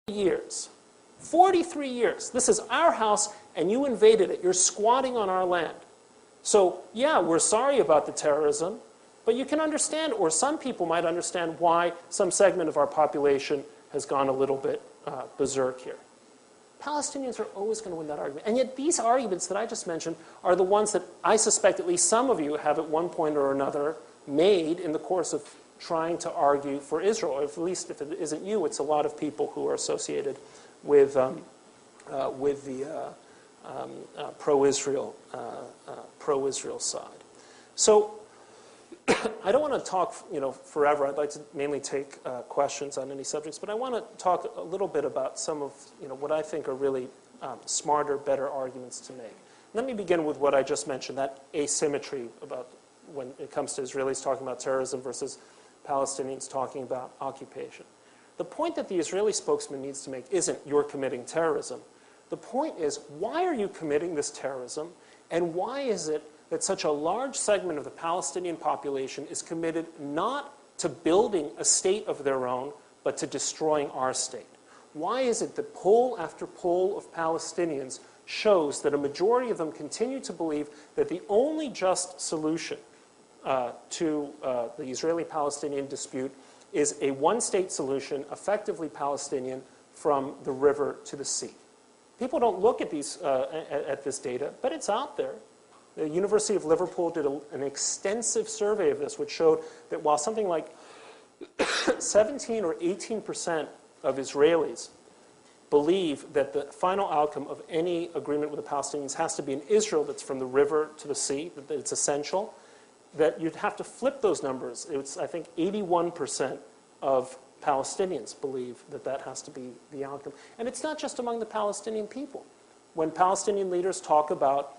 years. 43 years. This is our house, and you invaded it. You're squatting on our land. So, yeah, we're sorry about the terrorism, but you can understand, or some people might understand, why some segment of our population has gone a little bit berserk here. Palestinians are always going to win that argument. And yet these arguments that I just mentioned are the ones that I suspect at least some of you have at one point or another made in the course of trying to argue for Israel. Or at least if it isn't you, it's a lot of people who are associated with the pro-Israel side. So I don't want to talk, forever. I'd like to mainly take questions on any subjects, but I want to talk a little bit about some of, what I think are really smarter, better arguments to make. Let me begin with what I just mentioned, that asymmetry about when it comes to Israelis talking about terrorism versus Palestinians talking about occupation. The point that the Israeli spokesman needs to make isn't you're committing terrorism. The point is, why are you committing this terrorism, and why is it that such a large segment of the Palestinian population is committed not to building a state of their own, but to destroying our state? Why is it that poll after poll of Palestinians shows that a majority of them continue to believe that the only just solution to the Israeli-Palestinian dispute is a one-state solution, effectively Palestinian, from the river to the sea? People don't look at these at this data, but it's out there. The University of Liverpool did an extensive survey of this, which showed that while something like 17 or 18% of Israelis believe that the final outcome of any agreement with the Palestinians has to be an Israel that's from the river to the sea, that it's essential, that you'd have to flip those numbers. It's, I think, 81% of Palestinians believe that that has to be the outcome. And it's not just among the Palestinian people. When Palestinian leaders talk about,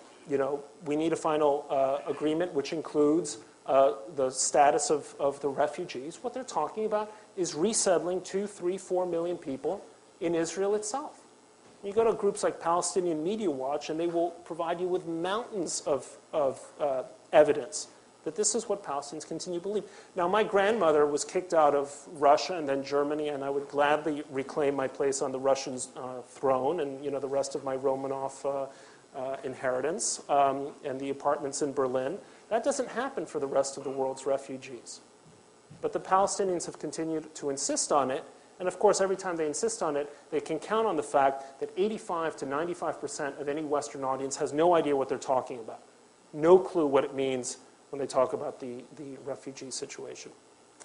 we need a final agreement which includes the status of the refugees, what they're talking about is resettling 2, 3, 4 million people in Israel itself. You go to groups like Palestinian Media Watch, and they will provide you with mountains of evidence that this is what Palestinians continue to believe. Now, my grandmother was kicked out of Russia and then Germany, and I would gladly reclaim my place on the Russian throne and the rest of my Romanov inheritance and the apartments in Berlin. That doesn't happen for the rest of the world's refugees. But the Palestinians have continued to insist on it, and of course every time they insist on it, they can count on the fact that 85 to 95% of any Western audience has no idea what they're talking about. No clue what it means when they talk about the refugee situation.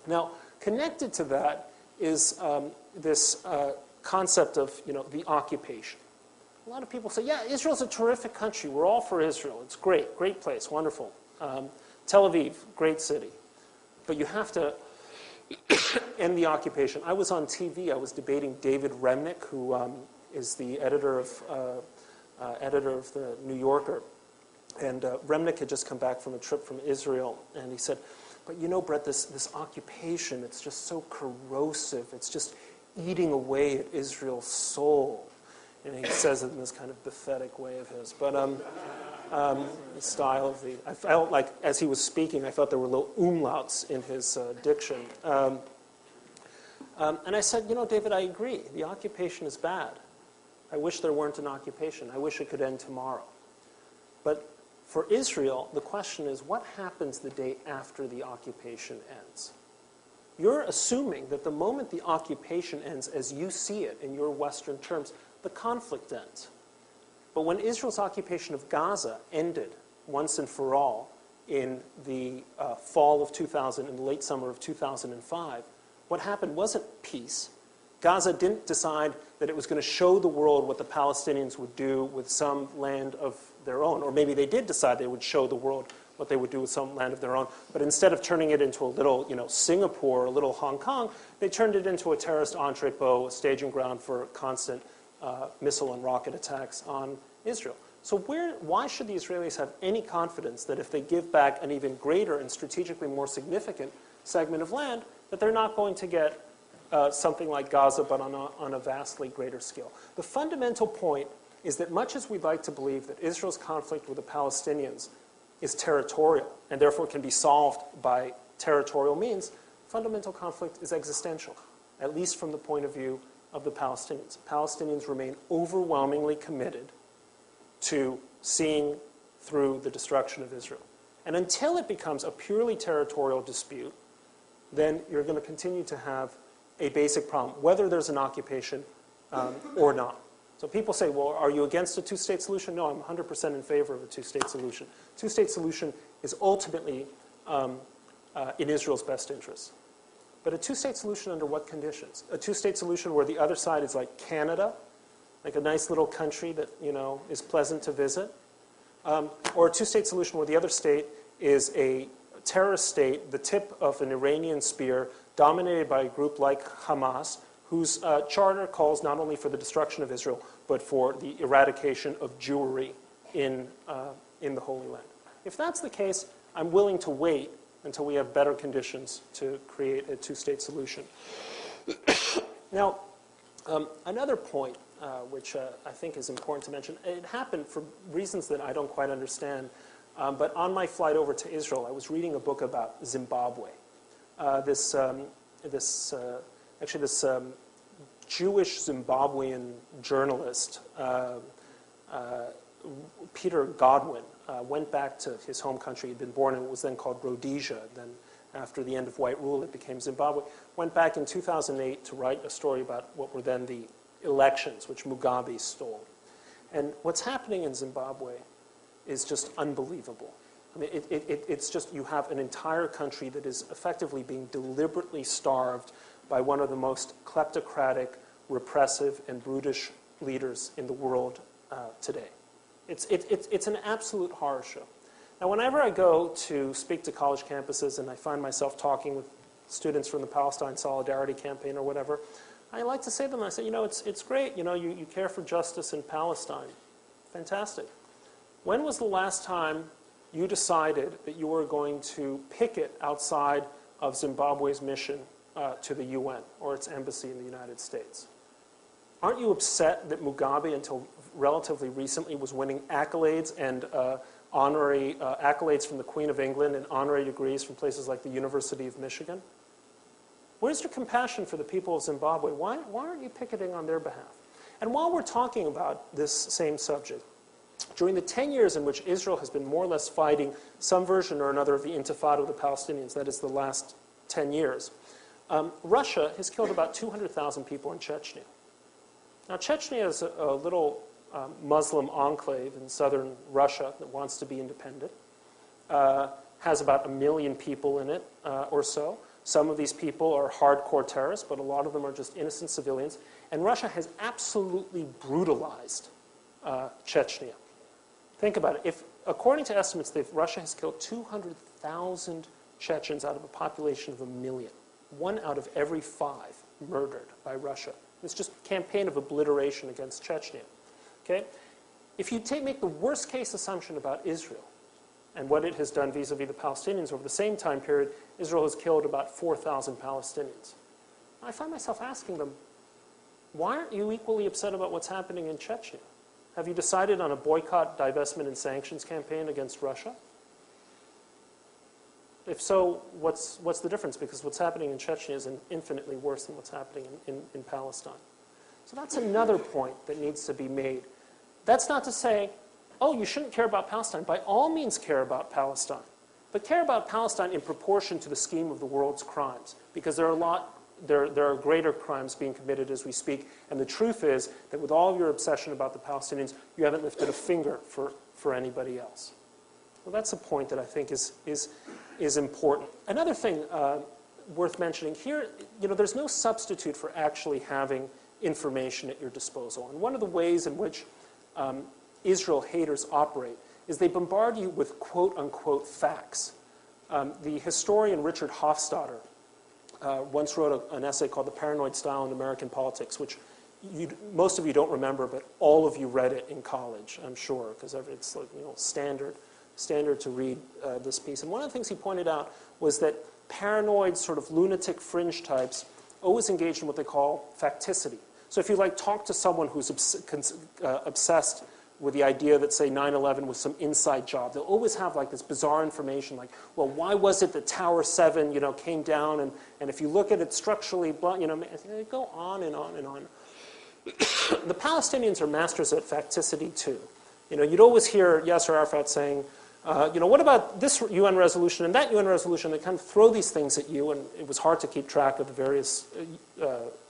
Now, connected to that is this concept of the occupation. A lot of people say, yeah, Israel's a terrific country. We're all for Israel. It's great, great place, wonderful. Tel Aviv, great city. But you have to end the occupation. I was on TV. I was debating David Remnick, who is the editor of the New Yorker. And Remnick had just come back from a trip from Israel, and he said, but Brett, this occupation, it's just so corrosive. It's just eating away at Israel's soul. And he says it in this kind of pathetic way of his. But the style of I felt like as he was speaking, I felt there were little umlauts in his diction. And I said, David, I agree. The occupation is bad. I wish there weren't an occupation. I wish it could end tomorrow. But for Israel, the question is, what happens the day after the occupation ends? You're assuming that the moment the occupation ends, as you see it in your Western terms, the conflict ends. But when Israel's occupation of Gaza ended once and for all in the fall of 2000 and the late summer of 2005, what happened wasn't peace. Gaza didn't decide that it was going to show the world what the Palestinians would do with some land of their own. Or maybe they did decide they would show the world what they would do with some land of their own. But instead of turning it into a little, Singapore or a little Hong Kong, they turned it into a terrorist entrepot, a staging ground for constant missile and rocket attacks on Israel. So why should the Israelis have any confidence that if they give back an even greater and strategically more significant segment of land, that they're not going to get something like Gaza, but on a vastly greater scale? The fundamental point is that much as we'd like to believe that Israel's conflict with the Palestinians is territorial and therefore can be solved by territorial means, fundamental conflict is existential, at least from the point of view of the Palestinians. Palestinians remain overwhelmingly committed to seeing through the destruction of Israel. And until it becomes a purely territorial dispute, then you're going to continue to have a basic problem, whether there's an occupation or not. So people say, well, are you against a two-state solution? No, I'm 100% in favor of a two-state solution. Two-state solution is ultimately in Israel's best interest. But a two-state solution under what conditions? A two-state solution where the other side is like Canada, like a nice little country that, is pleasant to visit. Or a two-state solution where the other state is a terrorist state, the tip of an Iranian spear, dominated by a group like Hamas, whose charter calls not only for the destruction of Israel, but for the eradication of Jewry in the Holy Land. If that's the case, I'm willing to wait until we have better conditions to create a two-state solution. Now, another point which I think is important to mention, it happened for reasons that I don't quite understand, but on my flight over to Israel, I was reading a book about Zimbabwe. This Jewish Zimbabwean journalist, Peter Godwin, went back to his home country. He'd been born in what was then called Rhodesia. Then after the end of white rule, it became Zimbabwe. Went back in 2008 to write a story about what were then the elections, which Mugabe stole. And what's happening in Zimbabwe is just unbelievable. I mean, it's just, you have an entire country that is effectively being deliberately starved by one of the most kleptocratic, repressive, and brutish leaders in the world today. It's an absolute horror show. Now, whenever I go to speak to college campuses and I find myself talking with students from the Palestine Solidarity Campaign or whatever, I like to say to them, I say, it's great, you care for justice in Palestine. Fantastic. When was the last time you decided that you were going to picket outside of Zimbabwe's mission to the UN or its embassy in the United States? Aren't you upset that Mugabe, until relatively recently, was winning accolades and honorary accolades from the Queen of England and honorary degrees from places like the University of Michigan? Where's your compassion for the people of Zimbabwe? Why aren't you picketing on their behalf? And while we're talking about this same subject, during the 10 years in which Israel has been more or less fighting some version or another of the Intifada of the Palestinians, that is the last 10 years, Russia has killed about 200,000 people in Chechnya. Now, Chechnya is a little Muslim enclave in southern Russia that wants to be independent. Has about 1 million people in it or so. Some of these people are hardcore terrorists, but a lot of them are just innocent civilians. And Russia has absolutely brutalized Chechnya. Think about it. If, according to estimates, Russia has killed 200,000 Chechens out of a population of 1 million. 1 out of every 5 murdered by Russia. It's just a campaign of obliteration against Chechnya. Okay? If you make the worst case assumption about Israel and what it has done vis-a-vis the Palestinians over the same time period, Israel has killed about 4,000 Palestinians. I find myself asking them, why aren't you equally upset about what's happening in Chechnya? Have you decided on a boycott, divestment, and sanctions campaign against Russia? If so, what's the difference? Because what's happening in Chechnya is infinitely worse than what's happening in Palestine. So that's another point that needs to be made. That's not to say, oh, you shouldn't care about Palestine. By all means care about Palestine. But care about Palestine in proportion to the scheme of the world's crimes. Because there are greater crimes being committed as we speak. And the truth is that with all of your obsession about the Palestinians, you haven't lifted a finger for anybody else. Well, that's a point that I think is important. Another thing worth mentioning here, there's no substitute for actually having information at your disposal. And one of the ways in which Israel haters operate is they bombard you with quote-unquote facts. The historian Richard Hofstadter once wrote an essay called The Paranoid Style in American Politics, which most of you don't remember, but all of you read it in college, I'm sure, because it's standard to read this piece. And one of the things he pointed out was that paranoid, sort of lunatic fringe types always engage in what they call facticity. So if you talk to someone who's obsessed with the idea that, say, 9/11 was some inside job, they'll always have this bizarre information like, well, why was it that Tower 7, came down, and if you look at it structurally, they go on and on and on. The Palestinians are masters at facticity too. You'd always hear Yasser Arafat saying, what about this UN resolution and that UN resolution? They kind of throw these things at you, and it was hard to keep track of the various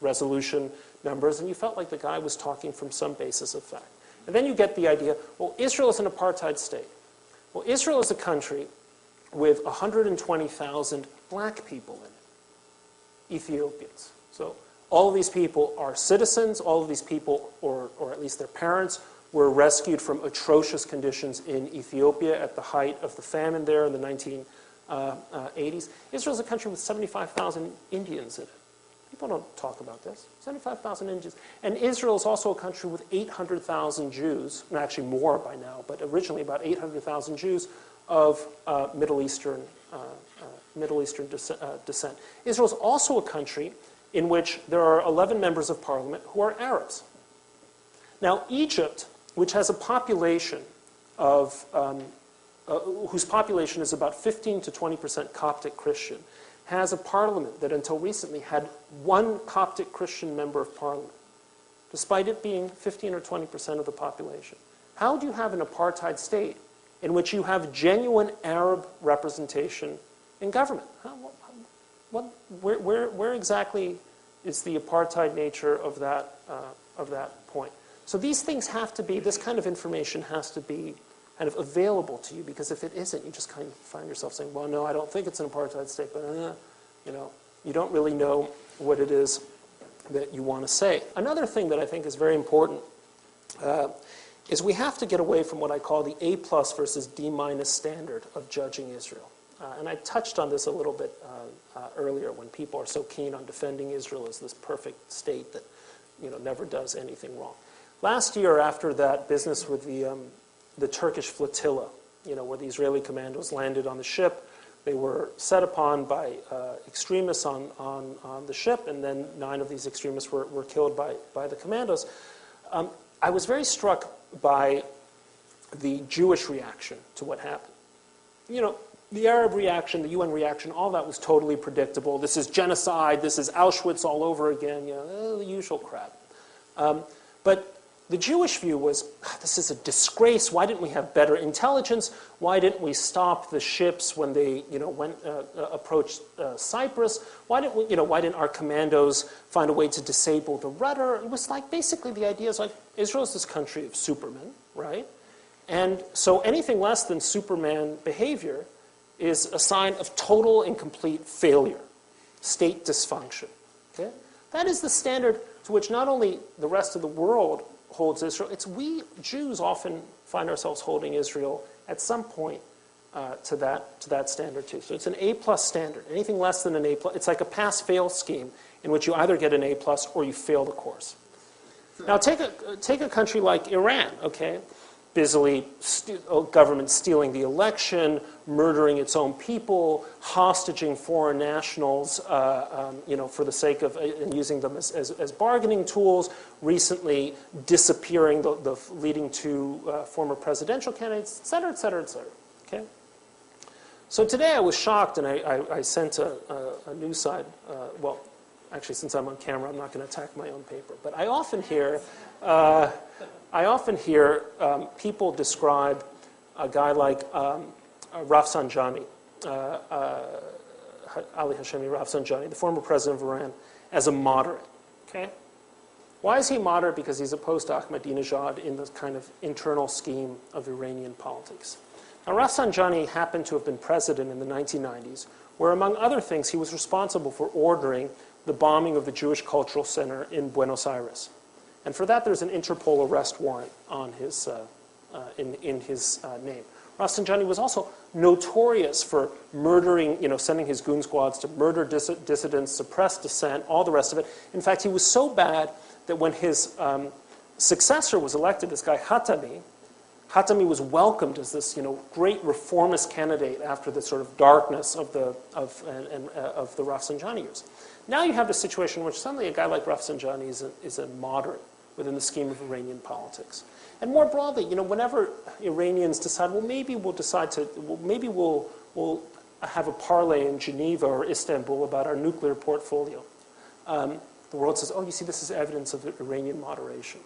resolution numbers, and you felt like the guy was talking from some basis of fact. And then you get the idea, well, Israel is an apartheid state. Well, Israel is a country with 120,000 black people in it, Ethiopians. So all of these people are citizens. All of these people, or at least their parents, were rescued from atrocious conditions in Ethiopia at the height of the famine there in the 1980s. Israel is a country with 75,000 Indians in it. People don't talk about this. 75,000 Indians. And Israel is also a country with 800,000 Jews, and actually more by now, but originally about 800,000 Jews of Middle Eastern descent. Israel is also a country in which there are 11 members of parliament who are Arabs. Now, Egypt, which has a population of, whose population is about 15 to 20% Coptic Christian, has a parliament that until recently had one Coptic Christian member of parliament, despite it being 15 or 20% of the population. How do you have an apartheid state in which you have genuine Arab representation in government? Where exactly is the apartheid nature of that point? So these things have to be, this kind of information has to be kind of available to you, because if it isn't, you just kind of find yourself saying, well, no, I don't think it's an apartheid state, but you don't really know what it is that you want to say. Another thing that I think is very important is we have to get away from what I call the A+ versus D- standard of judging Israel. And I touched on this a little bit earlier, when people are so keen on defending Israel as this perfect state that never does anything wrong. Last year, after that business with the Turkish flotilla, where the Israeli commandos landed on the ship, they were set upon by extremists on the ship, and then 9 of these extremists were killed by the commandos. I was very struck by the Jewish reaction to what happened. The Arab reaction, the UN reaction, all that was totally predictable. This is genocide, this is Auschwitz all over again, the usual crap. But the Jewish view was, this is a disgrace. Why didn't we have better intelligence? Why didn't we stop the ships when they, approached Cyprus? Why didn't our commandos find a way to disable the rudder? It was like, basically the idea is like, Israel is this country of supermen, right? And so anything less than Superman behavior is a sign of total and complete failure, state dysfunction. Okay? That is the standard to which not only the rest of the world holds Israel, it's we Jews often find ourselves holding Israel at some point to that standard too. So it's an A+ standard. Anything less than an A+, it's like a pass-fail scheme in which you either get an A+ or you fail the course. Now take a country like Iran, okay? Busily government stealing the election, murdering its own people, hostaging foreign nationals, for the sake of and using them as bargaining tools. Recently, disappearing the leading 2 former presidential candidates, et cetera, et cetera, et cetera. Okay. So today I was shocked, and I sent a news site. Well, actually, since I'm on camera, I'm not going to attack my own paper. But I often hear. People describe a guy like Rafsanjani, Ali Hashemi Rafsanjani, the former president of Iran, as a moderate. Okay? Why is he moderate? Because he's opposed to Ahmadinejad in the kind of internal scheme of Iranian politics. Now, Rafsanjani happened to have been president in the 1990s, where, among other things, he was responsible for ordering the bombing of the Jewish Cultural Center in Buenos Aires. And for that, there's an Interpol arrest warrant on his, in his name. Rafsanjani was also notorious for murdering, sending his goon squads to murder dissidents, suppress dissent, all the rest of it. In fact, he was so bad that when his successor was elected, this guy Khatami was welcomed as this, great reformist candidate after the sort of darkness of the Rafsanjani years. Now you have the situation in which suddenly a guy like Rafsanjani is a moderate within the scheme of Iranian politics. And more broadly, whenever Iranians decide, well, maybe we'll have a parlay in Geneva or Istanbul about our nuclear portfolio. the world says, oh, you see, this is evidence of Iranian moderation.